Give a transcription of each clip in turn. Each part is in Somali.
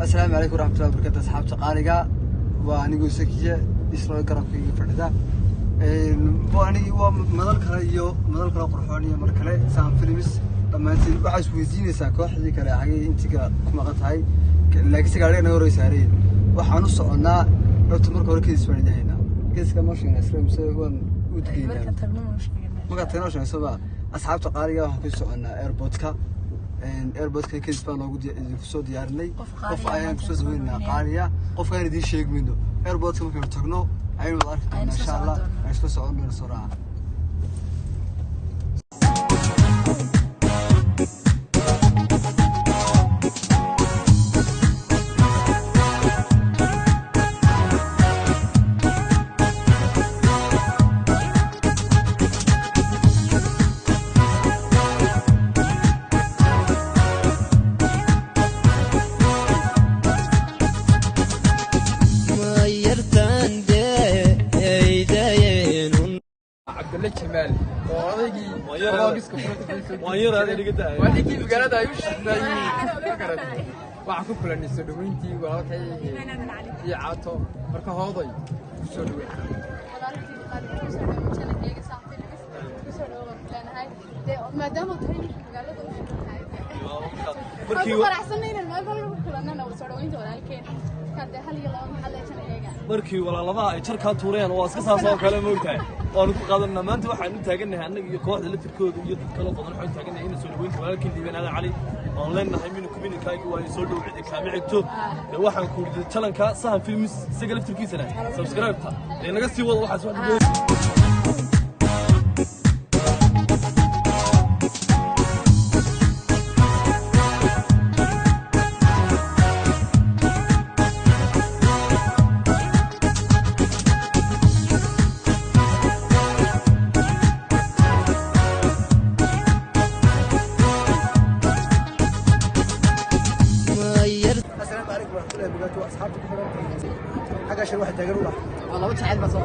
السلام عليكم ورحمة الله وبركاته. أصحاب تقاليقا وأنا أقول سكية إسرائيل قرب في فردا. وأنا ومدل كرايو مدل كرا قرحانية مركلة سام فيلمس لما أنت واحد ويزيني ساكو حدي كلا حاجة أنت كم قطعي لكن سكارين نوري سارين وحنص عنا يعتبر كوركيس فردا هنا كيس كماشين إسرائيل مسوون ودقيقة ما قطعناش عن سبا أصحاب تقاليقا وحكيس عنا إيربودكا إيربودكا كيس بانوجود يفسد يارني قف أيام فسد وين قارية قف غير دي شيء منه إيربودكا ممكن تقنو أيوة الله إن شاء الله عشت سعودنا الصراحة. جمال وأنا وأنا هذا اللي قلته وأنا كيف قالت أيوش وأعرف كل الناس دوينتي وأنا هي عاطو مركه هذاي سلوى ما دام تهيئ قالت مركي وراحسنين المال كلنا وسلوينتي ولا كين كان هل يلا محل markii walaalada ay jarka tuureen waa iska saasoo kale moogtahay oo ku qaadanna maanta waxaan u taaganahay annaga iyo kooxda la tirkooda iyo dad kale badan waxaan taaganahay in soo dhaweynta walaalkii diibanada cali oo leenahay min community-ga waa soo dhaweeyay kaami xigto waxaan ku riday talanka sahan films isaga laftirkiisana subscribe-ta naga sii wada waxa soo dhaweeyay أصحابك حاجة شيء واحد تجربة والله وتعال بس ما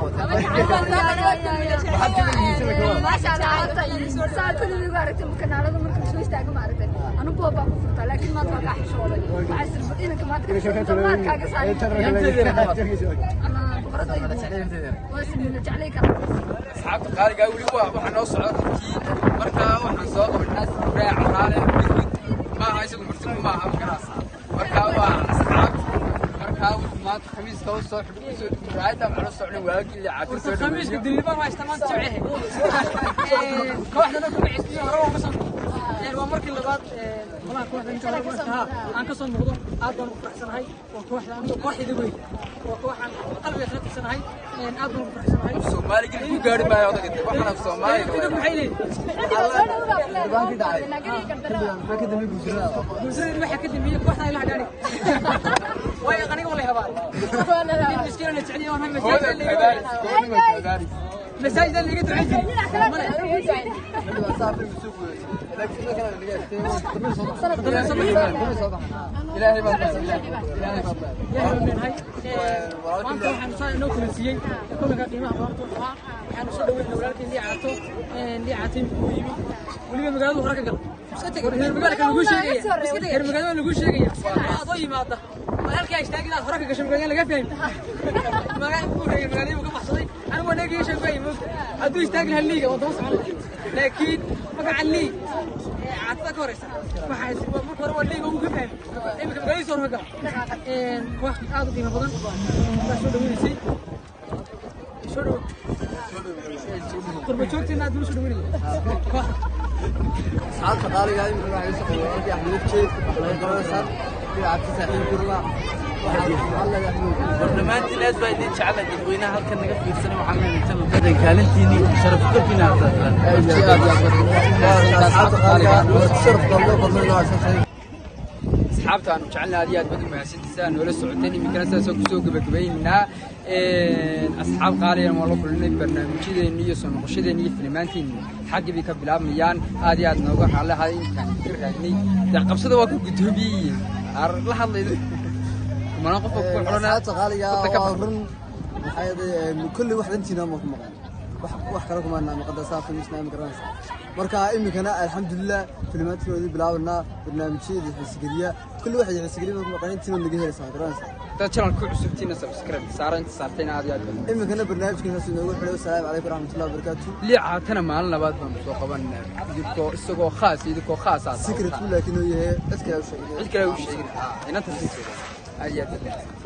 شاء الله صار كل اللي قارته ممكن على ذا ممكن شوي استاجم عرفت أنا بابا كفرت لكن ما توقع حشولي عايز إنك ما تكفر ما كاجا صاير أنا بقرأ بس من عليك أصحاب تقاليقا ولي وحنا وصعد مركا وحنا صوت والناس رايح حاله ما عايزكم مرتبين ما هم كراس مركا أصحاب ما خميس توصل هذا مع الصعود واجي اللي عاد خميس قد اللي ما اشتمت سبعه كوحده نكون عسكري هو مثلا يعني ومرك اللي بعد والله كوحده انت ان كسو نقدو aad baan u faraxsanahay oo kooxda weyn oo kooxan qalbiga ka tirsanahay aad baan u faraxsanahay Soomaaliga ku gaari maayo odagta waxaan Soomaaliga maxay leeyahay baan ka dhacay ma ka dambi guusrada waxa ka dambiye kooxda ila hadhaani way aniga wala habaan miskiin la jeceliyo waan مساجد اللي قلت عندي إلهي ما halka ay istaagay hore ka gashay magaalada laga fahmay magaalada uga baxsaday anigu wanaag yeeshay bay haduu istaagay haliga oo doos laakiin magaca liig aadka ka horeysa waxa marka hore liig ugu ka fahmay imika magaalada soo roga wax aad u qiimo badan soo dhaweysay soo dhaw qurba joogtina aad soo dhaweynay أصحاب تقاليقا يمكن واحد يسقط ويجي أحمد شيء الله يقرأ عبد الساحل كلها برنامج الناس بايدين شعلا جدوينا هل كان نقف في السنة وحنا نتكلم كذا كالنتيني شرفتك فينا أصحابتنا جعلنا هذه بدو محسنتسان ولا سعودين يمكن أساسا كسوق بكبيننا أصحاب قارئين والله كلنا برنامجيدا نية سنقشيدا نية فيلمانتين حق بك بلاميان هذه نوقع على هذه كان كرهني قبصة واقف قدوبي الله الله ما نقف كل حرنا تقاليقا كل واحد أنتي نامك مقام wax kale kuma naam qadasaan filimsna ma garanaysa marka imikana alxamdulillah filmaadkoodii bilaabnaa barnaamijyada xisigeliya kulli waxa xisigeliya ma qanantina naga helaysaa garanaysa dad channel ku cusubtiina subscribe saaranta saartayna aad iyo aad imikana barnaamijkiisa inoogu xidhay assalaamu calaykum waraxmatullahi wabarakaatuh liicaatana maalin labaad baan soo qabanaa isagoo khaas ah secret laakiin oo yahay cid kale u sheegay inanta aad iyo aad